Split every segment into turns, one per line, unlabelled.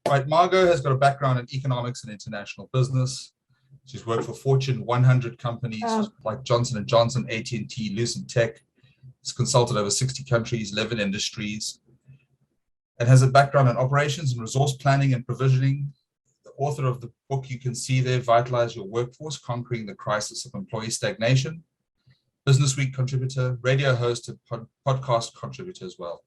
Right, Margot has got a background in economics and international business. She's worked for Fortune 100 companies like Johnson & Johnson, AT&T, Lucent Tech. She's consulted over 60 countries, 11 industries, and has a background in operations and resource planning and provisioning. The author of the book you can see there, Vitalize Your Workforce, Conquering the Crisis of Employee Stagnation. Business Week contributor, radio host, and podcast contributor as well.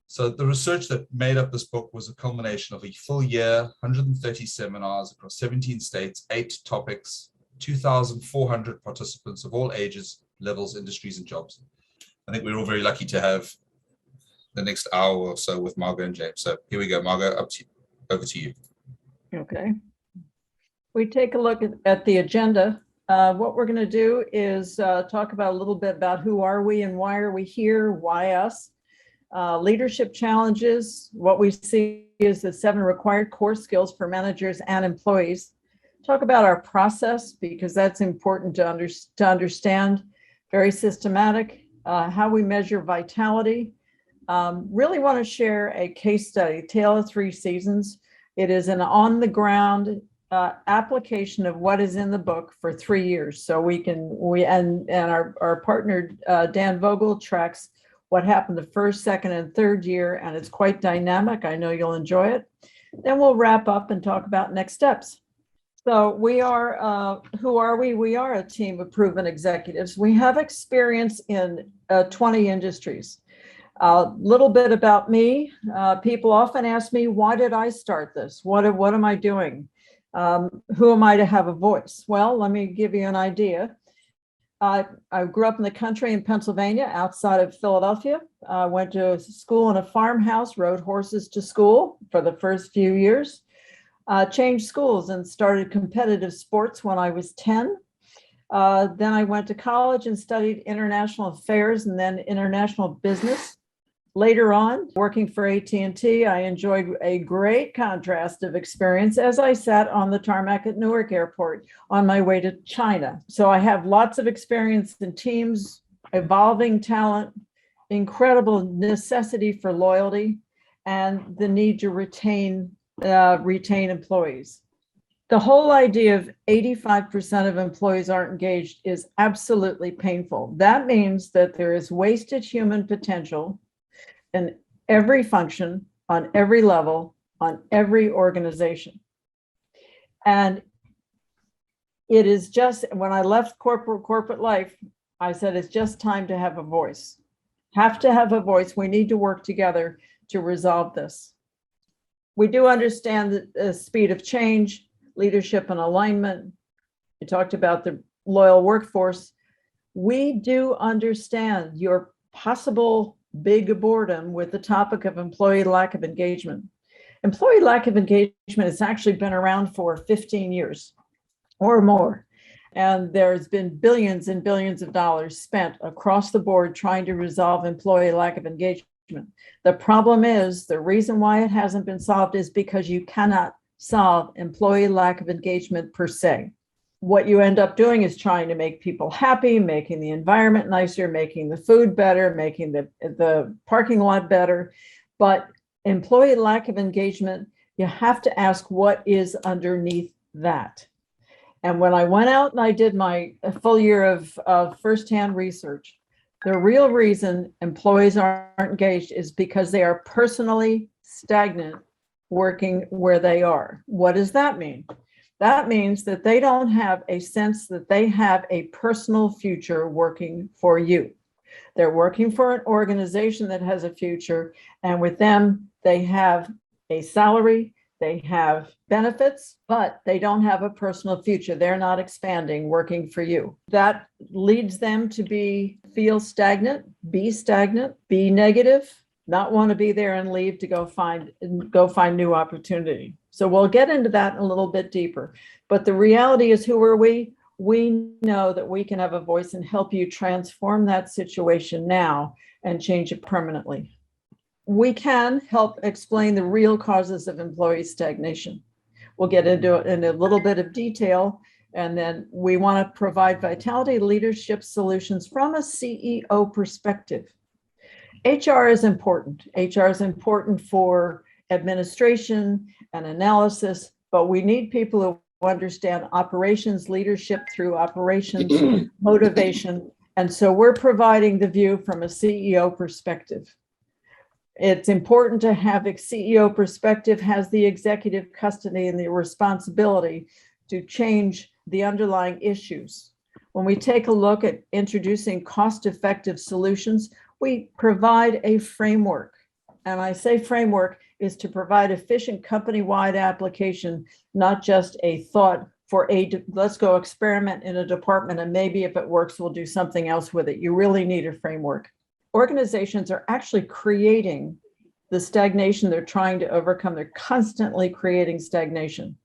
So the research that made up this book was a culmination of a full year, 130 seminars across 17 states, 8 topics, 2,400 participants of all ages, levels, industries, and jobs. I think we're all very lucky to have the next hour or so with Margot and James. So here we go, Margot, over to you.
Okay. We take a look at the agenda. What we're going to do is talk about a little bit about who are we and why are we here, why us. Leadership challenges, what we see is the 7 required core skills for managers and employees. Talk about our process, because that's important to understand, very systematic, how we measure vitality. Really want to share a case study, Tale of 3 Seasons. It is an on-the-ground application of what is in the book for 3 years. So our partner, Dan Vogel, tracks what happened the first, second, and third year, and it's quite dynamic. I know you'll enjoy it. Then we'll wrap up and talk about next steps. So we are, who are we? We are a team of proven executives. We have experience in 20 industries. A little bit about me. People often ask me, why did I start this? What am I doing? Who am I to have a voice? Well, let me give you an idea. I grew up in the country in Pennsylvania, outside of Philadelphia. Went to school in a farmhouse, rode horses to school for the first few years. Changed schools and started competitive sports when I was 10. Then I went to college and studied international affairs and then international business. Later on, working for AT&T, I enjoyed a great contrast of experience as I sat on the tarmac at Newark Airport on my way to China. So I have lots of experience in teams, evolving talent, incredible necessity for loyalty, and the need to retain employees. The whole idea of 85% of employees aren't engaged is absolutely painful. That means that there is wasted human potential in every function, on every level, on every organization. And it is just, when I left corporate life, I said, it's just time to have a voice. Have to have a voice. We need to work together to resolve this. We do understand the speed of change, leadership and alignment. You talked about the loyal workforce. We do understand your possible big boredom with the topic of employee lack of engagement. Employee lack of engagement has actually been around for 15 years or more. And there's been billions and billions of dollars spent across the board trying to resolve employee lack of engagement. The problem is, the reason why it hasn't been solved is because you cannot solve employee lack of engagement per se. What you end up doing is trying to make people happy, making the environment nicer, making the food better, making the parking lot better. But employee lack of engagement, you have to ask what is underneath that. And when I went out and I did my full year of firsthand research, the real reason employees aren't engaged is because they are personally stagnant working where they are. What does that mean? That means that they don't have a sense that they have a personal future working for you. They're working for an organization that has a future, and with them, they have a salary, they have benefits, but they don't have a personal future. They're not expanding, working for you. That leads them to feel stagnant, be negative, not want to be there and leave to go find new opportunity. So we'll get into that a little bit deeper. But the reality is, who are we? We know that we can have a voice and help you transform that situation now and change it permanently. We can help explain the real causes of employee stagnation. We'll get into it in a little bit of detail. And then we want to provide vitality leadership solutions from a CEO perspective. HR is important. HR is important for administration and analysis, but we need people who understand operations leadership through operations motivation. And so we're providing the view from a CEO perspective. It's important to have a CEO perspective, has the executive custody and the responsibility to change the underlying issues. When we take a look at introducing cost-effective solutions, we provide a framework. And I say framework is to provide efficient company-wide application, not just a thought for let's go experiment in a department and maybe if it works, we'll do something else with it. You really need a framework. Organizations are actually creating the stagnation they're trying to overcome. They're constantly creating stagnation.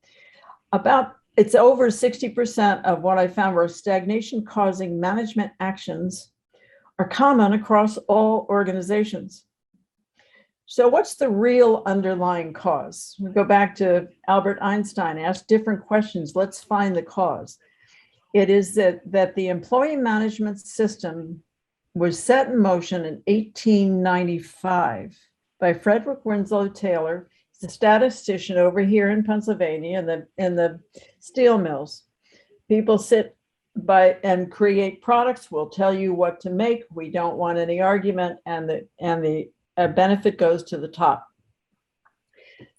It's over 60% of what I found were stagnation causing management actions are common across all organizations. So what's the real underlying cause? We go back to Albert Einstein, ask different questions. Let's find the cause. It is that the employee management system was set in motion in 1895 by Frederick Winslow Taylor. He's a statistician over here in Pennsylvania in the steel mills. People sit by and create products. We'll tell you what to make. We don't want any argument, and the benefit goes to the top.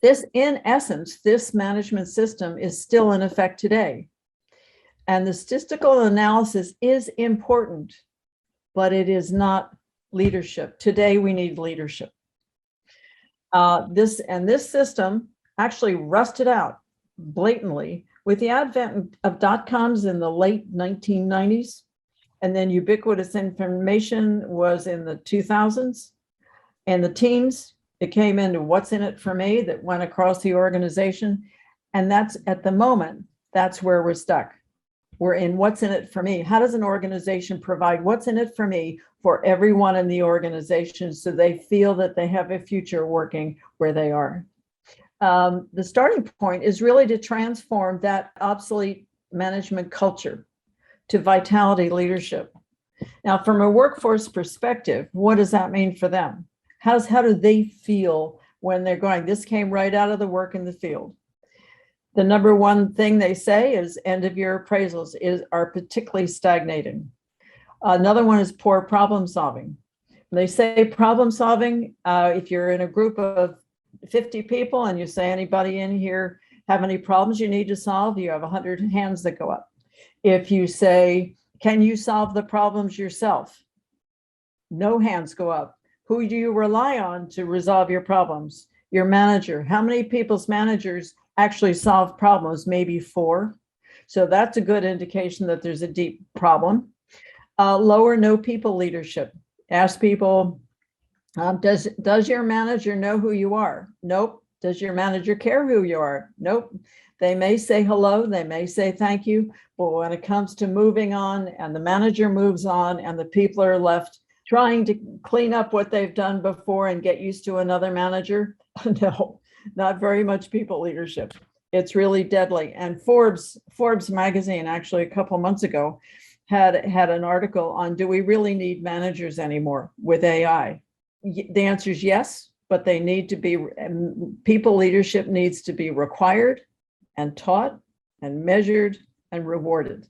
This, in essence, this management system is still in effect today. And the statistical analysis is important, but it is not leadership. Today, we need leadership. This system actually rusted out blatantly with the advent of dot-coms in the late 1990s, and then ubiquitous information was in the 2000s, and the teens, it came into what's in it for me that went across the organization, and that's at the moment, that's where we're stuck. We're in what's in it for me. How does an organization provide what's in it for me for everyone in the organization so they feel that they have a future working where they are? The starting point is really to transform that obsolete management culture to vitality leadership. Now, from a workforce perspective, what does that mean for them? How do they feel when they're going? This came right out of the work in the field. The number one thing they say is end of year appraisals are particularly stagnating. Another one is poor problem solving. When they say problem solving, if you're in a group of 50 people and you say, anybody in here have any problems you need to solve, you have 100 hands that go up. If you say, can you solve the problems yourself? No hands go up. Who do you rely on to resolve your problems? Your manager. How many people's managers actually solve problems? Maybe 4. So that's a good indication that there's a deep problem. Lower no people leadership. Ask people, does your manager know who you are? Nope. Does your manager care who you are? Nope. They may say hello, they may say thank you, but when it comes to moving on and the manager moves on and the people are left trying to clean up what they've done before and get used to another manager, no, not very much people leadership. It's really deadly. And Forbes magazine, actually a couple months ago, had an article on, do we really need managers anymore with AI? The answer is yes, but they need to be, people leadership needs to be required and taught and measured and rewarded.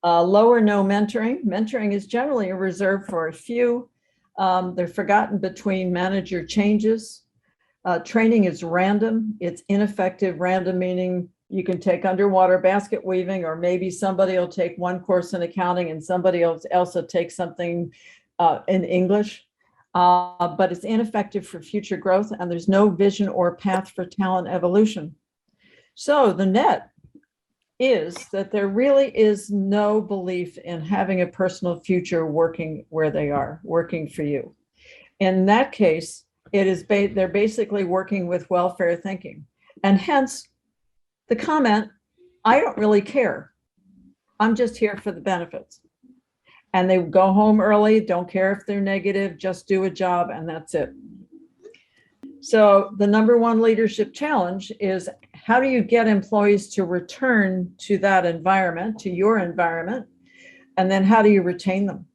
Lower no mentoring. Mentoring is generally reserved for a few. They're forgotten between manager changes. Training is random. It's ineffective. Random meaning you can take underwater basket weaving, or maybe somebody will take one course in accounting and somebody else will take something in English. But it's ineffective for future growth, and there's no vision or path for talent evolution. So the net is that there really is no belief in having a personal future working where they are, working for you. In that case, it is they're basically working with welfare thinking. And hence the comment, I don't really care. I'm just here for the benefits. And they go home early, don't care if they're negative, just do a job, and that's it. So the number one leadership challenge is, how do you get employees to return to that environment, to your environment? And then how do you retain them?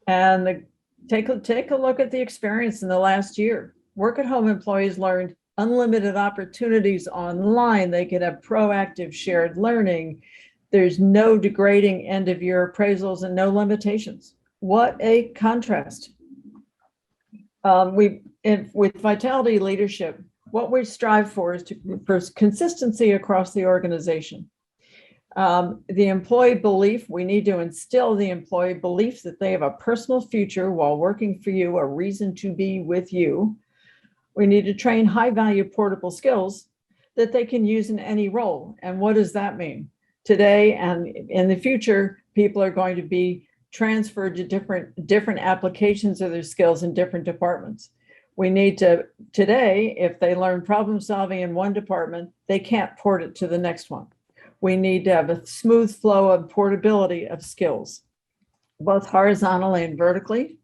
And take a look at the experience in the last year. Work at home employees learned unlimited opportunities online. They could have proactive shared learning. There's no degrading end of year appraisals and no limitations. What a contrast. With Vitality Leadership, what we strive for is for consistency across the organization. The employee belief, we need to instill the employee belief that they have a personal future while working for you, a reason to be with you. We need to train high value portable skills that they can use in any role. And what does that mean? Today and in the future, people are going to be transferred to different applications of their skills in different departments. We need to, today, if they learn problem solving in one department, they can't port it to the next one. We need to have a smooth flow of portability of skills, both horizontally and vertically.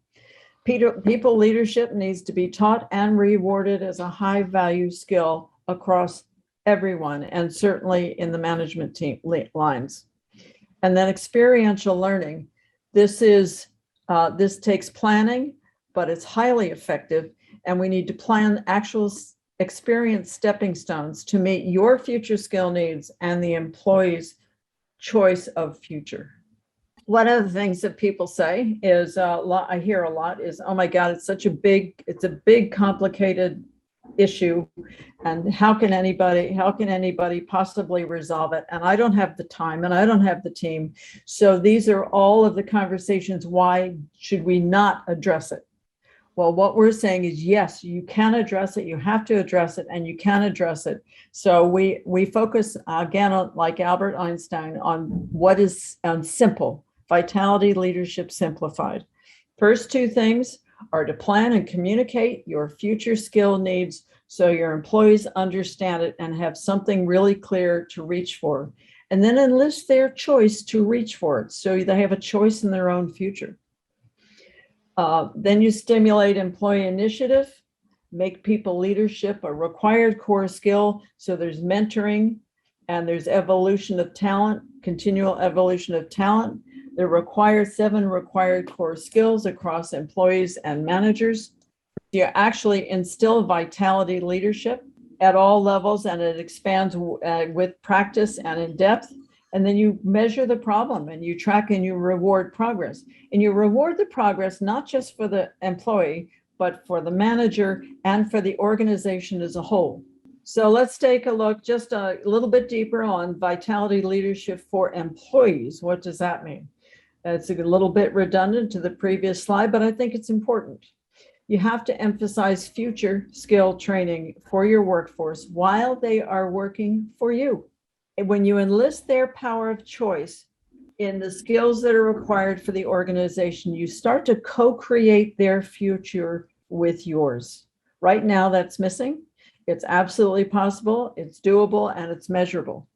People leadership needs to be taught and rewarded as a high value skill across everyone, and certainly in the management team lines. And then experiential learning. This takes planning, but it's highly effective. And we need to plan actual experience stepping stones to meet your future skill needs and the employee's choice of future. One of the things that people say is I hear a lot is, oh my God, it's a big, complicated issue. And how can anybody possibly resolve it? And I don't have the time and I don't have the team. So these are all of the conversations. Why should we not address it? Well, what we're saying is, yes, you can address it. You have to address it, and you can address it. So we focus again, like Albert Einstein, on what is simple. Vitality Leadership Simplified. First two things are to plan and communicate your future skill needs so your employees understand it and have something really clear to reach for. And then enlist their choice to reach for it so they have a choice in their own future. Then you stimulate employee initiative, make people leadership a required core skill. So there's mentoring and there's evolution of talent, continual evolution of talent. There are 7 required core skills across employees and managers. You actually instill vitality leadership at all levels, and it expands with practice and in depth. And then you measure the problem and you track and you reward progress. And you reward the progress, not just for the employee, but for the manager and for the organization as a whole. So let's take a look just a little bit deeper on vitality leadership for employees. What does that mean? It's a little bit redundant to the previous slide, but I think it's important. You have to emphasize future skill training for your workforce while they are working for you. When you enlist their power of choice in the skills that are required for the organization, you start to co-create their future with yours. Right now, that's missing. It's absolutely possible, it's doable, and it's measurable.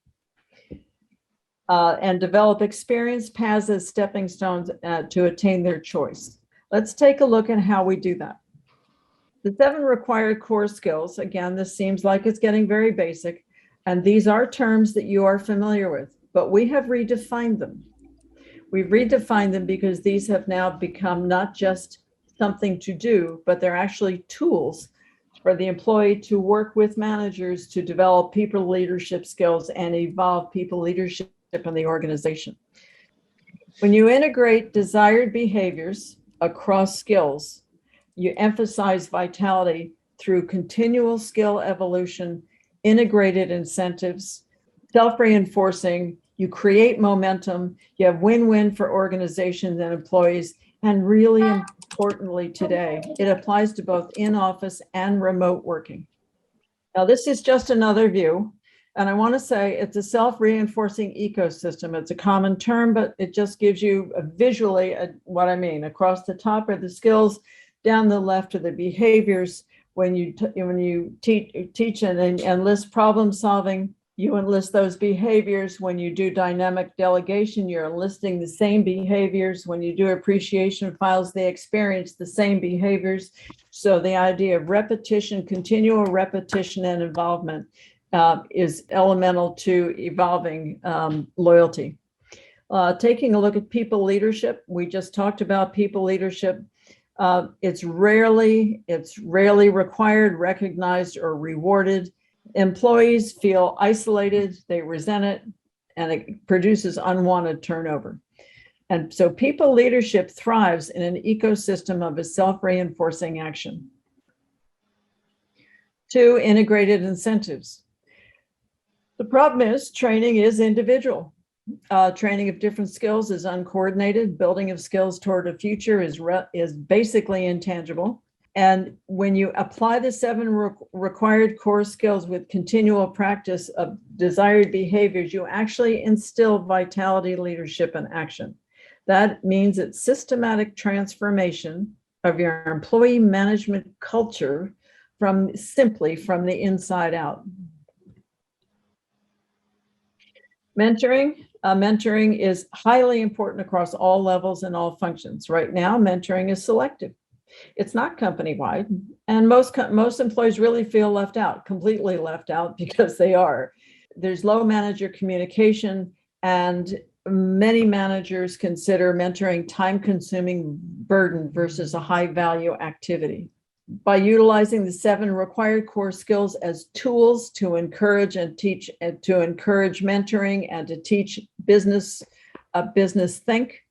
And develop experience paths as stepping stones to attain their choice. Let's take a look at how we do that. The 7 required core skills, again, this seems like it's getting very basic. And these are terms that you are familiar with, but we have redefined them. We've redefined them because these have now become not just something to do, but they're actually tools for the employee to work with managers to develop people leadership skills and evolve people leadership in the organization. When you integrate desired behaviors across skills, you emphasize vitality through continual skill evolution, integrated incentives, self-reinforcing, you create momentum, you have win-win for organizations and employees, and really importantly today, it applies to both in-office and remote working. Now, this is just another view, and I want to say it's a self-reinforcing ecosystem. It's a common term, but it just gives you visually what I mean. Across the top are the skills, down the left are the behaviors. When you teach and enlist problem solving, you enlist those behaviors. When you do dynamic delegation, you're enlisting the same behaviors. When you do appreciation files, they experience the same behaviors. So the idea of repetition, continual repetition and involvement is elemental to evolving loyalty. Taking a look at people leadership, we just talked about people leadership. It's rarely required, recognized, or rewarded. Employees feel isolated, they resent it, and it produces unwanted turnover. And so people leadership thrives in an ecosystem of a self-reinforcing action. 2, integrated incentives. The problem is training is individual. Training of different skills is uncoordinated. Building of skills toward a future is basically intangible. And when you apply the 7 required core skills with continual practice of desired behaviors, you actually instill vitality, leadership, and action. That means it's systematic transformation of your employee management culture simply from the inside out. Mentoring. Mentoring is highly important across all levels and all functions. Right now, mentoring is selective. It's not company-wide, and most employees really feel left out, completely left out, because they are. There's low manager communication, and many managers consider mentoring time-consuming burden versus a high-value activity. By utilizing the 7 required core skills as tools to encourage and teach, to encourage mentoring and to teach business think,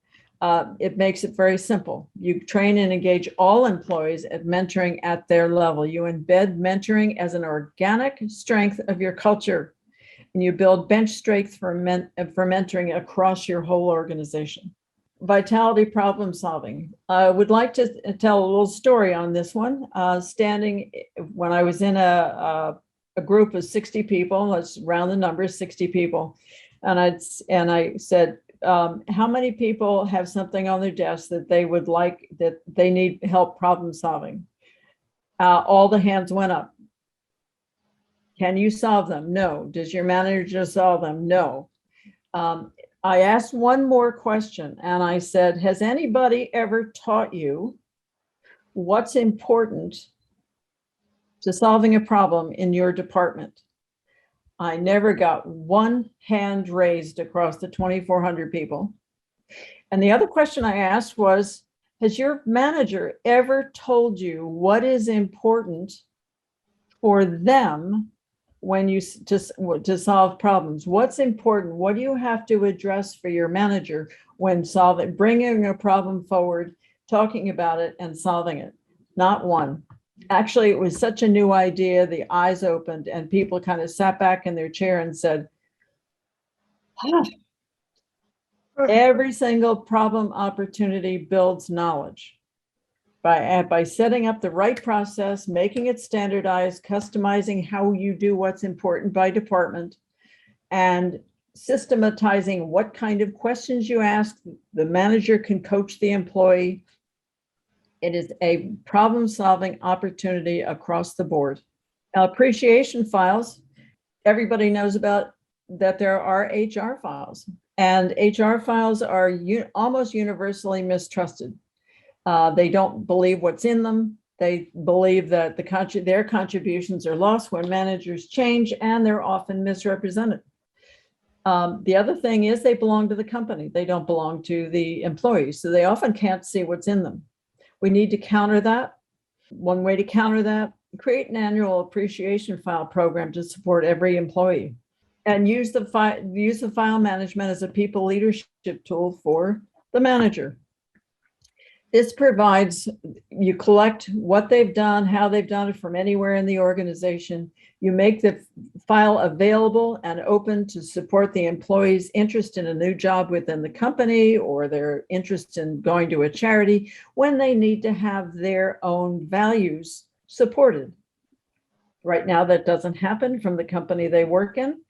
it makes it very simple. You train and engage all employees at mentoring at their level. You embed mentoring as an organic strength of your culture, and you build bench strength for mentoring across your whole organization. Vitality problem solving. I would like to tell a little story on this one. When I was in a group of 60 people, let's round the numbers, 60 people, and I said, how many people have something on their desk that they need help problem solving? All the hands went up. Can you solve them? No. Does your manager solve them? No. I asked one more question, and I said, has anybody ever taught you what's important to solving a problem in your department? I never got one hand raised across the 2,400 people. And the other question I asked was, has your manager ever told you what is important for them when you to solve problems? What's important? What do you have to address for your manager when bringing a problem forward, talking about it and solving it? Not one. Actually, it was such a new idea, the eyes opened and people kind of sat back in their chair and said, every single problem opportunity builds knowledge. By setting up the right process, making it standardized, customizing how you do what's important by department, and systematizing what kind of questions you ask, the manager can coach the employee. It is a problem-solving opportunity across the board. Now, appreciation files, everybody knows about that there are HR files, and HR files are almost universally mistrusted. They don't believe what's in them. They believe that their contributions are lost when managers change, and they're often misrepresented. The other thing is they belong to the company. They don't belong to the employees, so they often can't see what's in them. We need to counter that. One way to counter that, create an annual appreciation file program to support every employee, and use the file management as a people leadership tool for the manager. This provides, you collect what they've done, how they've done it from anywhere in the organization. You make the file available and open to support the employee's interest in a new job within the company or their interest in going to a charity when they need to have their own values supported. Right now, that doesn't happen from the company they work in.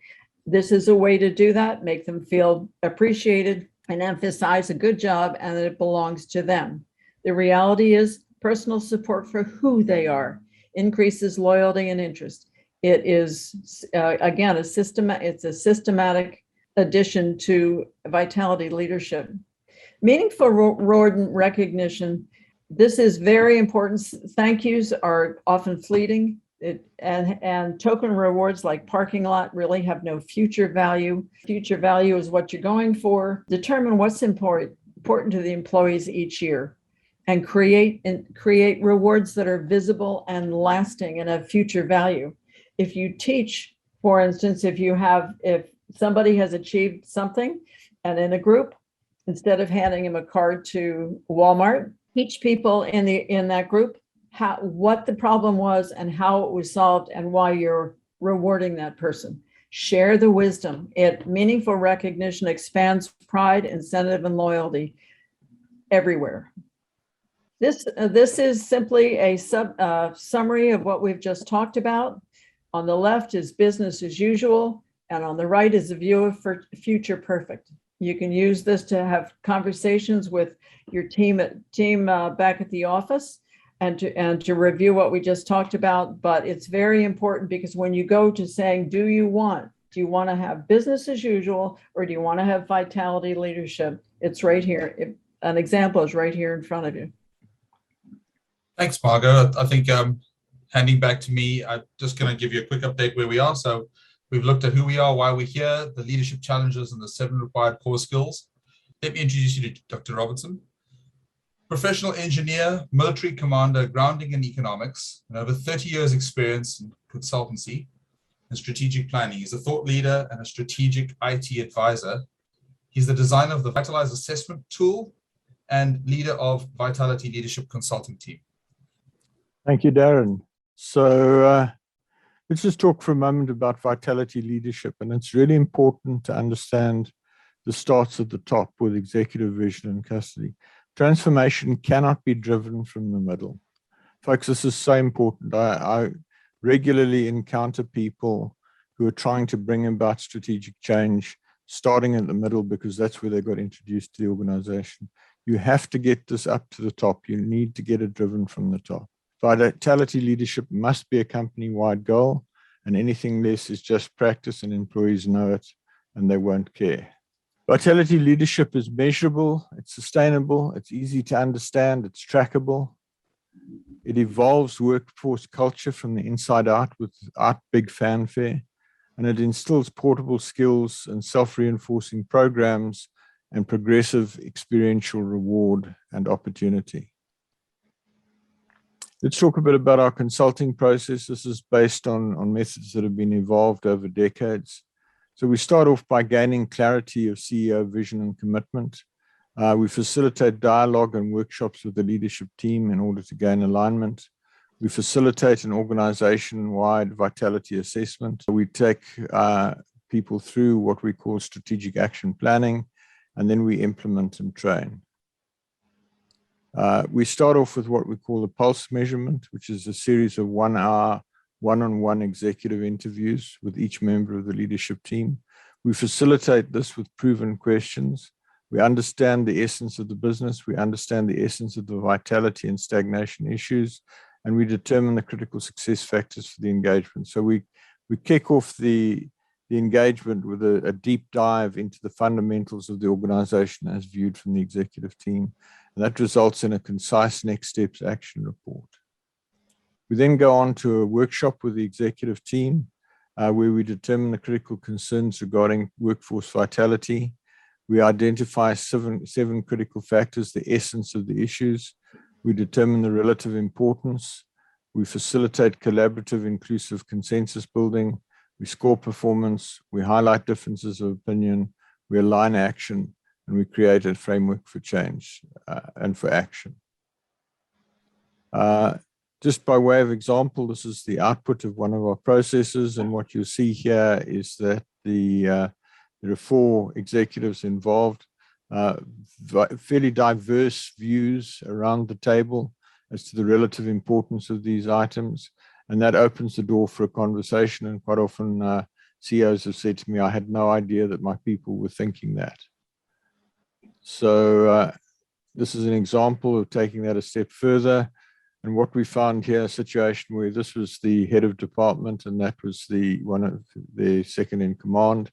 This is a way to do that, make them feel appreciated and emphasize a good job and that it belongs to them. The reality is personal support for who they are increases loyalty and interest. It is, again, it's a systematic addition to vitality leadership. Meaningful reward and recognition. This is very important. Thank yous are often fleeting. And token rewards like parking lot really have no future value. Future value is what you're going for. Determine what's important to the employees each year. and create rewards that are visible and lasting and have future value. If you teach, for instance, if somebody has achieved something and in a group, instead of handing them a card to Walmart, teach people in that group what the problem was and how it was solved and why you're rewarding that person. Share the wisdom. Meaningful recognition expands pride, incentive, and loyalty everywhere. This is simply a summary of what we've just talked about. On the left is business as usual, and on the right is a view of future perfect. You can use this to have conversations with your team back at the office and to review what we just talked about. But it's very important because when you go to saying, do you want to have business as usual, or do you want to have vitality leadership? It's right here. An example is right here in front of you.
Thanks, Margot. I think handing back to me, I'm just going to give you a quick update where we are. So we've looked at who we are, why we're here, the leadership challenges, and the 7 required core skills. Let me introduce you to Dr. Robertson. Professional engineer, military commander, grounding in economics, and over 30 years experience in consultancy and strategic planning. He's a thought leader and a strategic IT advisor. He's the designer of the Vitalize assessment tool and leader of Vitality Leadership Consulting Team.
Thank you, Darren. So let's just talk for a moment about vitality leadership. And it's really important to understand the starts at the top with executive vision and custody. Transformation cannot be driven from the middle. Folks, this is so important. I regularly encounter people who are trying to bring about strategic change, starting at the middle because that's where they got introduced to the organization. You have to get this up to the top. You need to get it driven from the top. Vitality leadership must be a company-wide goal, and anything less is just practice, and employees know it, and they won't care. Vitality leadership is measurable, it's sustainable, it's easy to understand, it's trackable. It evolves workforce culture from the inside out without big fanfare, and it instills portable skills and self-reinforcing programs and progressive experiential reward and opportunity. Let's talk a bit about our consulting process. This is based on methods that have been evolved over decades. So we start off by gaining clarity of CEO vision and commitment. We facilitate dialogue and workshops with the leadership team in order to gain alignment. We facilitate an organization-wide vitality assessment. We take people through what we call strategic action planning, and then we implement and train. We start off with what we call the pulse measurement, which is a series of 1 hour, one-on-one executive interviews with each member of the leadership team. We facilitate this with proven questions. We understand the essence of the business. We understand the essence of the vitality and stagnation issues, and we determine the critical success factors for the engagement. So we kick off the engagement with a deep dive into the fundamentals of the organization as viewed from the executive team. And that results in a concise next steps action report. We then go on to a workshop with the executive team where we determine the critical concerns regarding workforce vitality. We identify seven critical factors, the essence of the issues. We determine the relative importance. We facilitate collaborative, inclusive consensus building. We score performance. We highlight differences of opinion. We align action, and we create a framework for change and for action. Just by way of example, this is the output of one of our processes, and what you see here is that there are 4 executives involved, fairly diverse views around the table as to the relative importance of these items, and that opens the door for a conversation. And quite often CEOs have said to me, I had no idea that my people were thinking that. So this is an example of taking that a step further. And what we found here, a situation where this was the head of department and that was one of the second in command.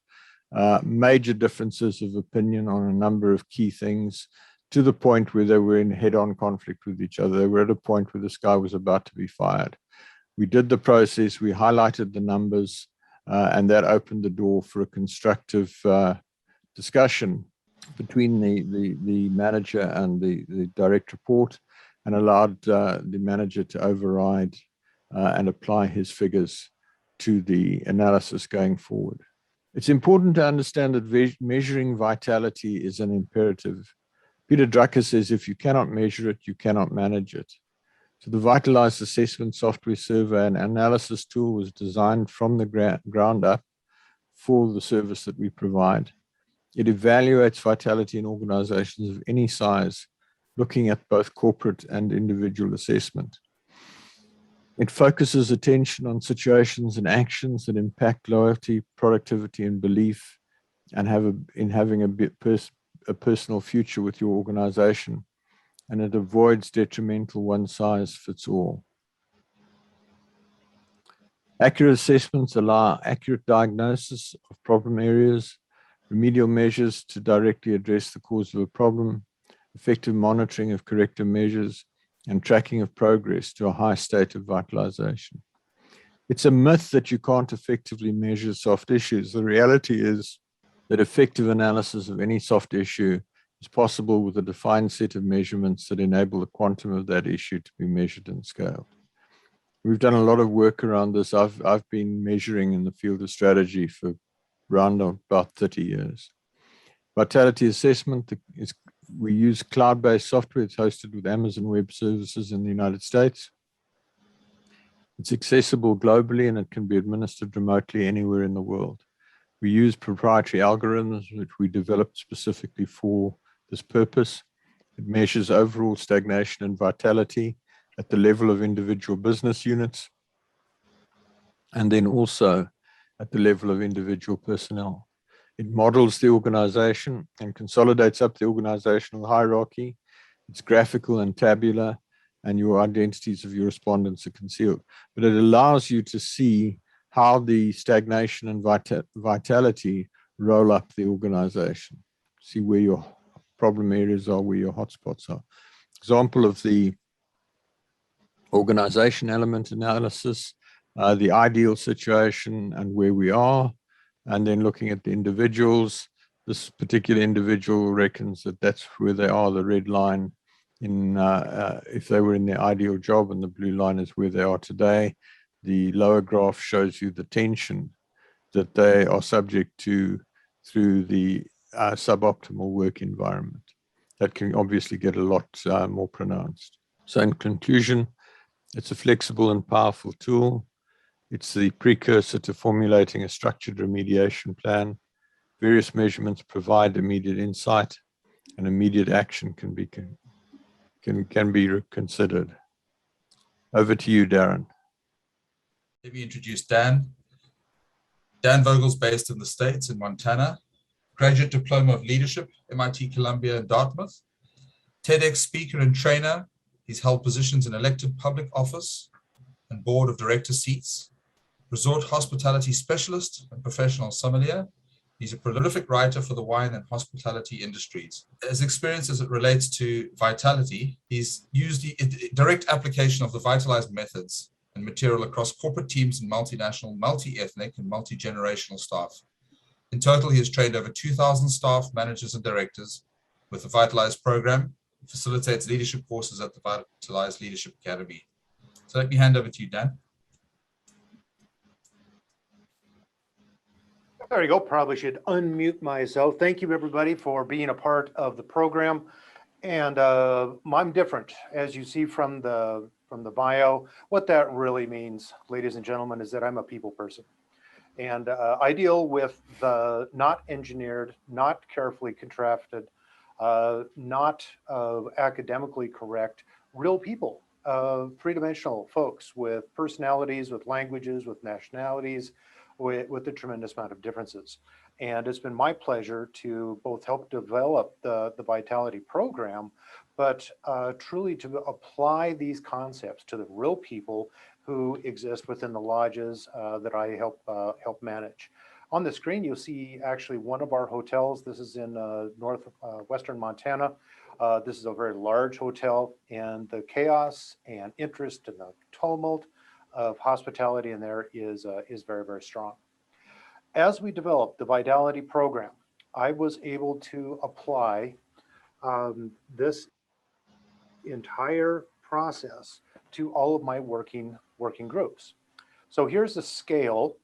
Major differences of opinion on a number of key things, to the point where they were in head-on conflict with each other. They were at a point where this guy was about to be fired. We did the process, we highlighted the numbers, and that opened the door for a constructive discussion between the manager and the direct report. and allowed the manager to override and apply his figures to the analysis going forward. It's important to understand that measuring vitality is an imperative. Peter Drucker says, if you cannot measure it, you cannot manage it. So the Vitalize assessment software survey and analysis tool was designed from the ground up for the service that we provide. It evaluates vitality in organizations of any size, looking at both corporate and individual assessment. It focuses attention on situations and actions that impact loyalty, productivity, and belief, and having a personal future with your organization. And it avoids detrimental one-size-fits-all. Accurate assessments allow accurate diagnosis of problem areas, remedial measures to directly address the cause of a problem, effective monitoring of corrective measures, and tracking of progress to a high state of vitalization. It's a myth that you can't effectively measure soft issues. The reality is that effective analysis of any soft issue is possible with a defined set of measurements that enable the quantum of that issue to be measured and scaled. We've done a lot of work around this. I've been measuring in the field of strategy for around about 30 years. Vitality assessment is, we use cloud-based software. It's hosted with Amazon Web Services in the United States. It's accessible globally and it can be administered remotely anywhere in the world. We use proprietary algorithms which we developed specifically for this purpose. It measures overall stagnation and vitality at the level of individual business units, and then also at the level of individual personnel. It models the organization and consolidates up the organizational hierarchy. It's graphical and tabular, and your identities of your respondents are concealed. But it allows you to see how the stagnation and vitality roll up the organization. See where your problem areas are, where your hotspots are. Example of the organization element analysis, the ideal situation and where we are, and then looking at the individuals. This particular individual reckons that that's where they are, the red line, in if they were in their ideal job, and the blue line is where they are today. The lower graph shows you the tension that they are subject to through the suboptimal work environment. That can obviously get a lot more pronounced. So in conclusion, it's a flexible and powerful tool. It's the precursor to formulating a structured remediation plan. Various measurements provide immediate insight, and immediate action can be considered. Over to you, Darren.
Let me introduce Dan. Dan Vogel's based in the States, in Montana. Graduate Diploma of Leadership, MIT, Columbia, and Dartmouth. TEDx speaker and trainer. He's held positions in elected public office and board of director seats. Resort hospitality specialist and professional sommelier. He's a prolific writer for the wine and hospitality industries. His experience as it relates to vitality, he's used the direct application of the vitalized methods and material across corporate teams and multinational, multi-ethnic, and multi-generational staff. In total, he has trained over 2,000 staff, managers, and directors with the Vitalize program. He facilitates leadership courses at the Vitalize Leadership Academy. So let me hand over to you, Dan.
There you go. Probably should unmute myself. Thank you, everybody, for being a part of the program. And I'm different, as you see from the bio. What that really means, ladies and gentlemen, is that I'm a people person. And I deal with the not engineered, not carefully contrasted, not academically correct, real people, three-dimensional folks with personalities, with languages, with nationalities, with a tremendous amount of differences. And it's been my pleasure to both help develop the Vitality program, but truly to apply these concepts to the real people who exist within the lodges that I help manage. On the screen, you'll see actually one of our hotels. This is in northwestern Montana. This is a very large hotel, and the chaos and interest and the tumult of hospitality in there is very, very strong. As we developed the Vitality program, I was able to apply this entire process to all of my working groups. So here's the scale.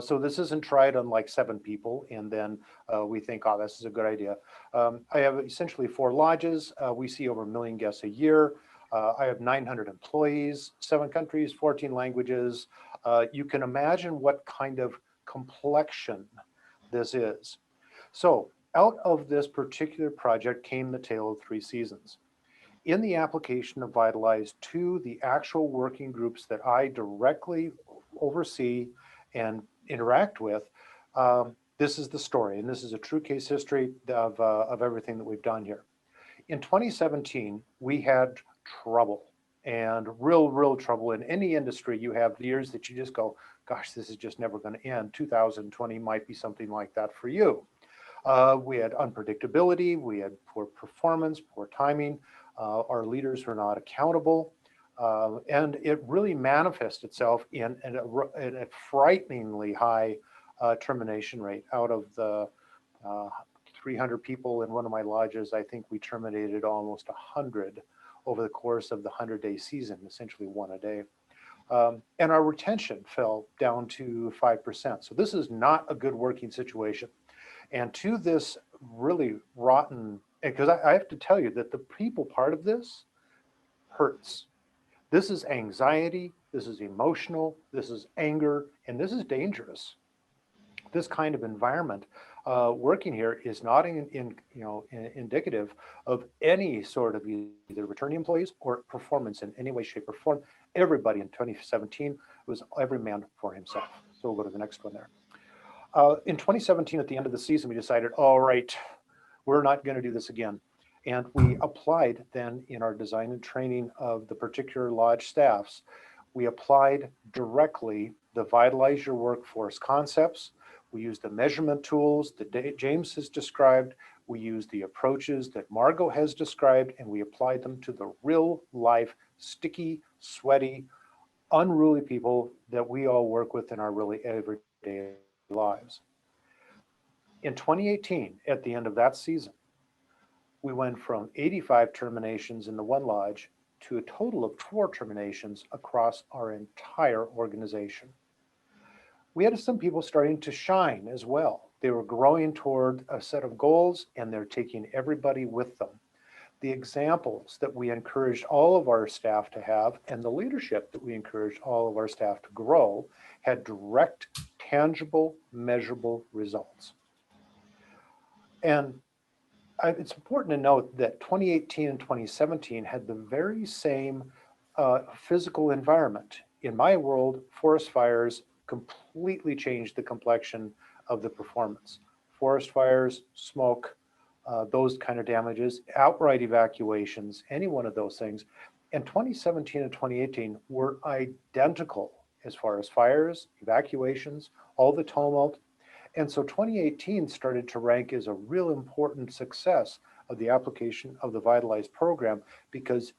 So this isn't tried on like 7 people and then we think, oh, this is a good idea. I have essentially 4 lodges. We see over 1 million guests a year. I have 900 employees, 7 countries, 14 languages. You can imagine what kind of complexion this is. So out of this particular project came the tale of 3 seasons. In the application of Vitalize to the actual working groups that I directly oversee and interact with, this is the story, and this is a true case history of everything that we've done here. In 2017, we had trouble, and real trouble. In any industry, you have years that you just go, gosh, this is just never going to end. 2020 might be something like that for you. We had unpredictability, we had poor performance, poor timing. Our leaders were not accountable. And it really manifests itself in a frighteningly high termination rate. Out of the 300 people in one of my lodges, I think we terminated almost 100 over the course of the 100-day season, essentially 1 a day. And our retention fell down to 5%. So this is not a good working situation. And to this really rotten, because I have to tell you that the people part of this hurts. This is anxiety, this is emotional, this is anger, and this is dangerous. This kind of environment working here is not indicative of any sort of either returning employees or performance in any way, shape, or form. Everybody in 2017 was every man for himself. So we'll go to the next one there. In 2017, at the end of the season, we decided, all right, we're not going to do this again. And we applied then in our design and training of the particular lodge staffs, we applied directly the Vitalize Your Workforce concepts. We used the measurement tools that James has described. We used the approaches that Margot has described, and we applied them to the real life, sticky, sweaty, unruly people that we all work with in our really everyday lives. In 2018, at the end of that season, we went from 85 terminations in the one lodge to a total of 4 terminations across our entire organization. We had some people starting to shine as well. They were growing toward a set of goals and they're taking everybody with them. The examples that we encouraged all of our staff to have and the leadership that we encouraged all of our staff to grow had direct, tangible, measurable results. And it's important to note that 2018 and 2017 had the very same physical environment. In my world, forest fires completely changed the complexion of the performance. Forest fires, smoke, those kind of damages, outright evacuations, any one of those things. And 2017 and 2018 were identical as far as fires, evacuations, all the tumult. And so 2018 started to rank as a real important success of the application of the Vitalize program because,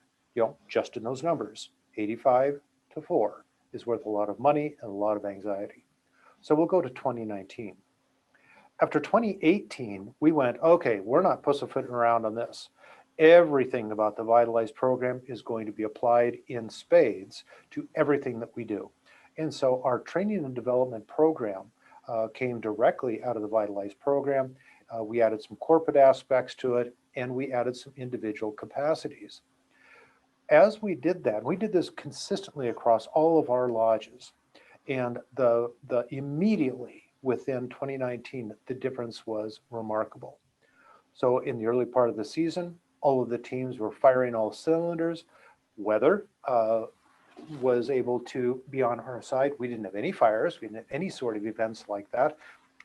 just in those numbers, 85 to 4 is worth a lot of money and a lot of anxiety. So we'll go to 2019. After 2018, we went, okay, we're not pussyfooting around on this. Everything about the Vitalize program is going to be applied in spades to everything that we do. And so our training and development program came directly out of the Vitalize program. We added some corporate aspects to it, and we added some individual capacities. As we did that, we did this consistently across all of our lodges, and the immediately within 2019, the difference was remarkable. So in the early part of the season, all of the teams were firing all cylinders. Weather was able to be on our side. We didn't have any fires. We didn't have any sort of events like that.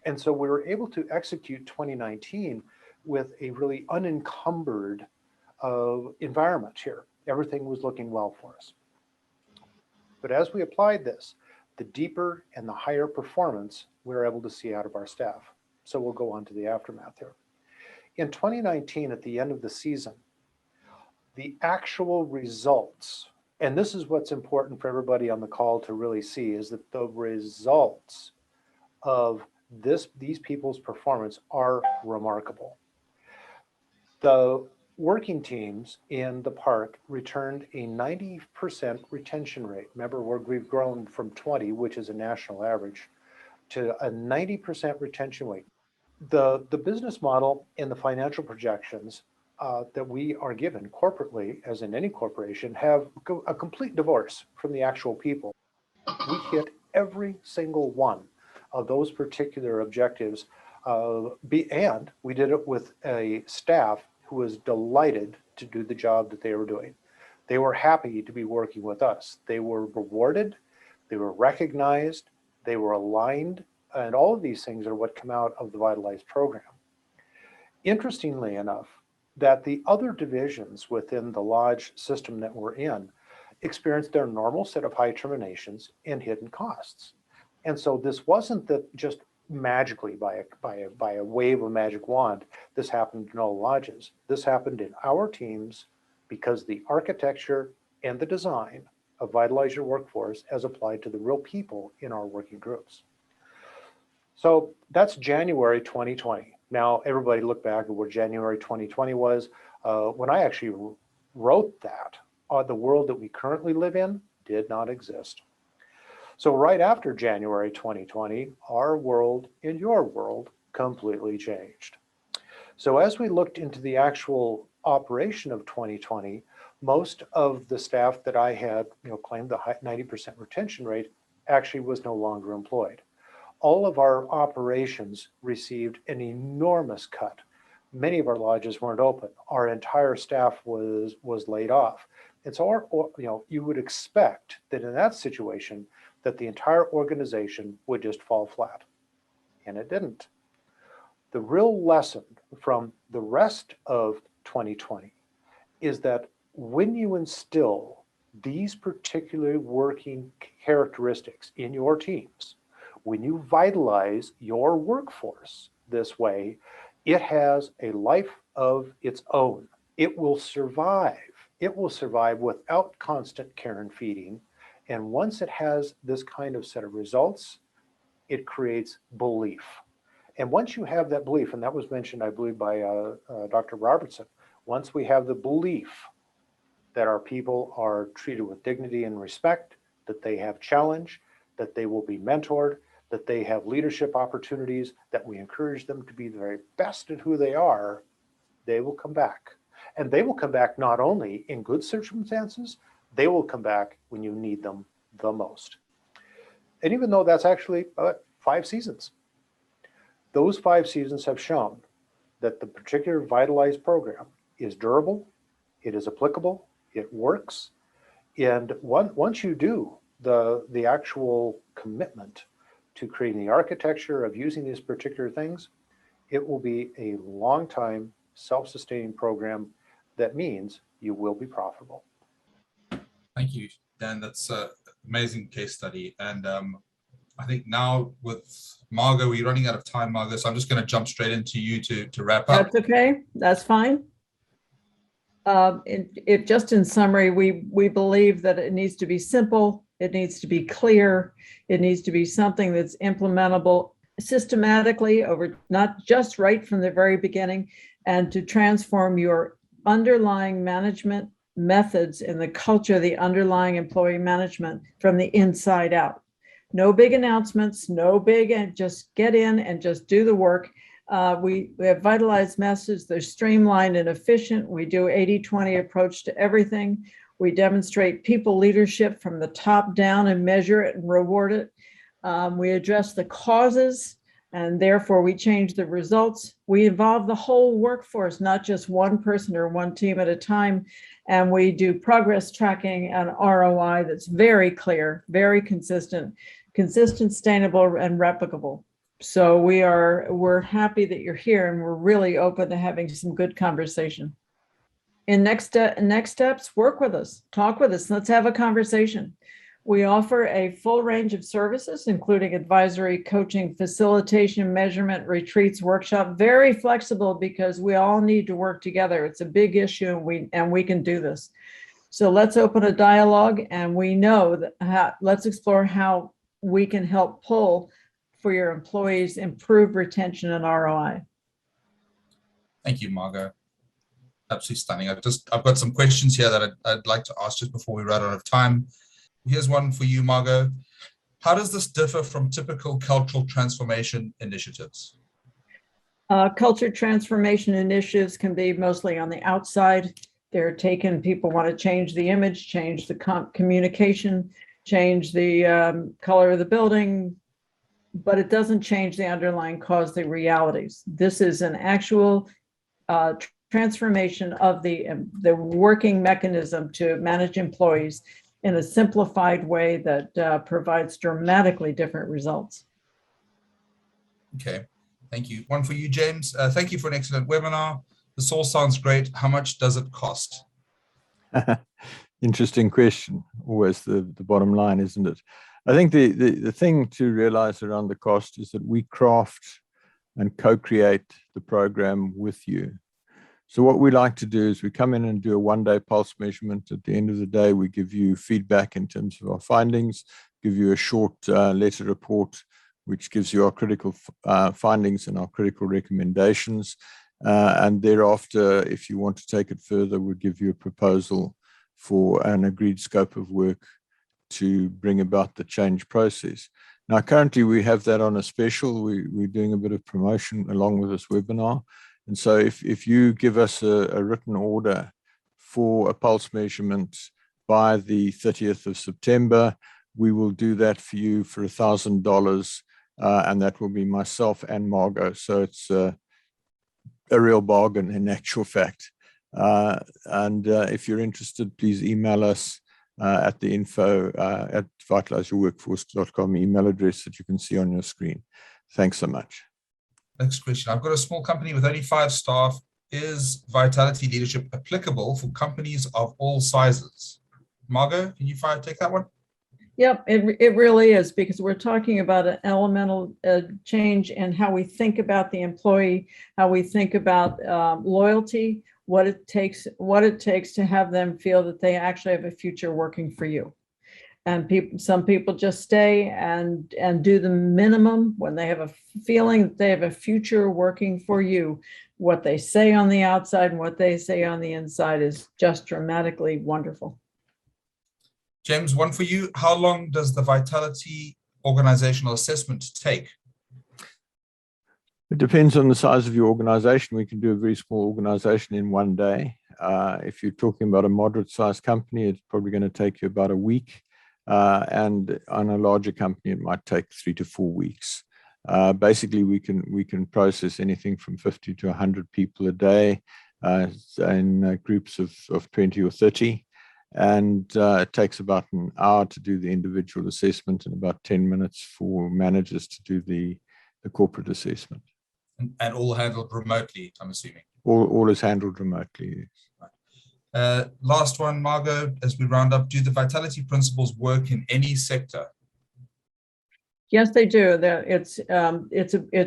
And so we were able to execute 2019 with a really unencumbered environment here. Everything was looking well for us. But as we applied this, the deeper and the higher performance we were able to see out of our staff. So we'll go on to the aftermath here. In 2019, at the end of the season, the actual results, and this is what's important for everybody on the call to really see, is that the results of these people's performance are remarkable. working teams in the park returned a 90% retention rate. Remember, we've grown from 20, which is a national average, to a 90% retention rate. The business model and the financial projections that we are given corporately, as in any corporation, have a complete divorce from the actual people. We hit every single one of those particular objectives, and we did it with a staff who was delighted to do the job that they were doing. They were happy to be working with us. They were rewarded, they were recognized, they were aligned, and all of these things are what come out of the Vitalize program. Interestingly enough, that the other divisions within the lodge system that we're in experienced their normal set of high terminations and hidden costs. And so this wasn't that just magically by a wave of magic wand, this happened in all lodges. This happened in our teams because the architecture and the design of Vitalize Your Workforce as applied to the real people in our working groups. So that's January 2020. Now, everybody look back at where January 2020 was. When I actually wrote that, the world that we currently live in did not exist. So right after January 2020, our world and your world completely changed. So as we looked into the actual operation of 2020, most of the staff that I had claimed the 90% retention rate actually was no longer employed. All of our operations received an enormous cut. Many of our lodges weren't open. Our entire staff was laid off. And so you would expect that in that situation that the entire organization would just fall flat. And it didn't. The real lesson from the rest of 2020 is that when you instill these particular working characteristics in your teams, when you vitalize your workforce this way, it has a life of its own. It will survive. It will survive without constant care and feeding. And once it has this kind of set of results, it creates belief. And once you have that belief, and that was mentioned, I believe, by Dr. Robertson, once we have the belief that our people are treated with dignity and respect, that they have challenge, that they will be mentored, that they have leadership opportunities, that we encourage them to be the very best at who they are, they will come back. And they will come back not only in good circumstances, they will come back when you need them the most. And even though that's actually 5 seasons, those 5 seasons have shown that the particular Vitalize program is durable, it is applicable, it works. And once you do the actual commitment to creating the architecture of using these particular things, it will be a long time self-sustaining program that means you will be profitable.
Thank you, Dan. That's an amazing case study. And I think now with Margot, we're running out of time, Margot, so I'm just going to jump straight into you to wrap up.
That's okay. That's fine. Just in summary, we believe that it needs to be simple. It needs to be clear. It needs to be something that's implementable systematically over, not just right from the very beginning, and to transform your underlying management methods in the culture of the underlying employee management from the inside out. No big announcements, no big, and just get in and just do the work. We have vitalized methods. They're streamlined and efficient. We do 80-20 approach to everything. We demonstrate people leadership from the top down and measure it and reward it. We address the causes, and therefore we change the results. We involve the whole workforce, not just one person or one team at a time. And we do progress tracking and ROI that's very clear, very consistent, sustainable, and replicable. So we're happy that you're here, and we're really open to having some good conversation. In next steps, work with us, talk with us, let's have a conversation. We offer a full range of services, including advisory, coaching, facilitation, measurement, retreats, workshop, very flexible because we all need to work together. It's a big issue, and we can do this. So let's open a dialogue, and we know that let's explore how we can help pull for your employees, improve retention and ROI.
Thank you, Margot. Absolutely stunning. I've got some questions here that I'd like to ask just before we run out of time. Here's one for you, Margot. How does this differ from typical cultural transformation initiatives?
Culture transformation initiatives can be mostly on the outside. They're taken, people want to change the image, change the communication, change the color of the building, but it doesn't change the underlying cause, the realities. This is an actual transformation of the working mechanism to manage employees in a simplified way that provides dramatically different results.
Okay, thank you. One for you, James. Thank you for an excellent webinar. This all sounds great. How much does it cost?
Interesting question. Always the bottom line, isn't it? I think the thing to realize around the cost is that we craft and co-create the program with you. So what we like to do is we come in and do a one-day pulse measurement. At the end of the day, we give you feedback in terms of our findings, give you a short letter report, which gives you our critical findings and our critical recommendations. And thereafter, if you want to take it further, we'll give you a proposal for an agreed scope of work to bring about the change process. Now, currently, we have that on a special. We're doing a bit of promotion along with this webinar. And so if you give us a written order for a pulse measurement by the 30th of September, we will do that for you for $1,000. And that will be myself and Margot. So it's a real bargain in actual fact. And if you're interested, please email us at the info at vitalizeyourworkforce.com email address that you can see on your screen. Thanks so much.
Next question. I've got a small company with only 5 staff. Is Vitality leadership applicable for companies of all sizes? Margot, can you take that one?
Yep, it really is, because we're talking about an elemental change in how we think about the employee, how we think about loyalty, what it takes to have them feel that they actually have a future working for you. And some people just stay and do the minimum when they have a feeling that they have a future working for you. What they say on the outside and what they say on the inside is just dramatically wonderful.
James, one for you. How long does the Vitality organizational assessment take?
It depends on the size of your organization. We can do a very small organization in one day. If you're talking about a moderate sized company, it's probably going to take you about a week. And on a larger company, it might take 3 to 4 weeks. Basically, we can process anything from 50 to 100 people a day in groups of 20 or 30. And it takes about an hour to do the individual assessment and about 10 minutes for managers to do the corporate assessment.
And all handled remotely, I'm assuming.
All is handled remotely.
Right. Last one, Margot, as we round up, do the Vitality principles work in any sector?
Yes, they do. It's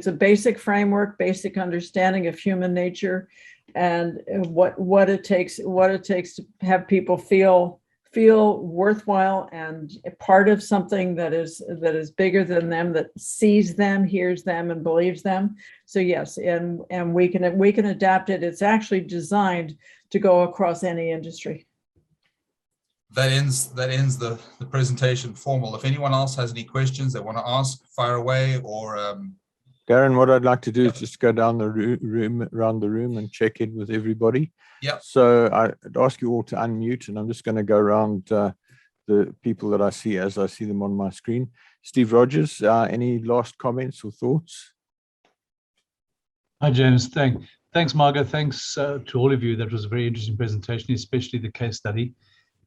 a basic framework, basic understanding of human nature, and what it takes to have people feel worthwhile and part of something that is bigger than them, that sees them, hears them, and believes them. So yes, and we can adapt it. It's actually designed to go across any industry.
That ends the presentation formal. If anyone else has any questions they want to ask, fire away. Or
Darren, what I'd like to do is just go down the around the room and check in with everybody.
Yeah.
So I'd ask you all to unmute, and I'm just going to go around the people that I see as I see them on my screen. Steve Rogers, any last comments or thoughts?
Hi, James. Thanks, Margot. Thanks to all of you. That was a very interesting presentation, especially the case study.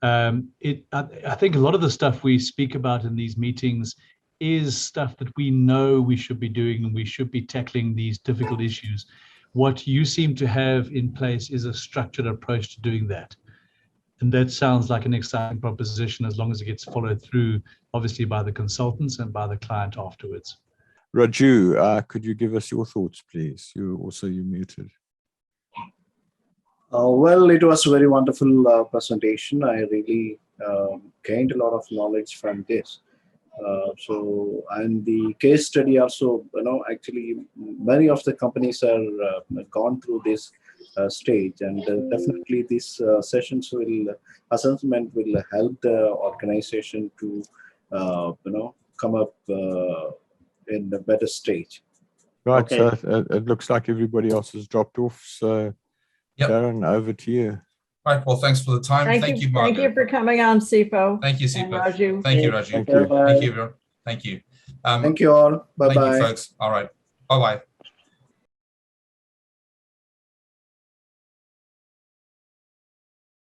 I think a lot of the stuff we speak about in these meetings is stuff that we know we should be doing, and we should be tackling these difficult issues. What you seem to have in place is a structured approach to doing that. And that sounds like an exciting proposition, as long as it gets followed through, obviously, by the consultants and by the client afterwards.
Raju, could you give us your thoughts, please? You're muted.
Well, it was a very wonderful presentation. I really gained a lot of knowledge from this. And the case study also, actually many of the companies are gone through this stage. And definitely these sessions will, assessment will help the organization to, come up in a better stage.
Right,
Okay.
so it looks like everybody else has dropped off. So
Yep.
Darren, over to you.
Right. Well, thanks for the time. Thank you,
Thank you
Margaret.
for coming on, Sifo.
Thank you,
And
Sipa.
Raju.
Thank you, Raju.
Thank you.
Thank you, everyone. Thank you.
Thank you all. Bye-bye.
Thank you, folks. All right. Bye-bye.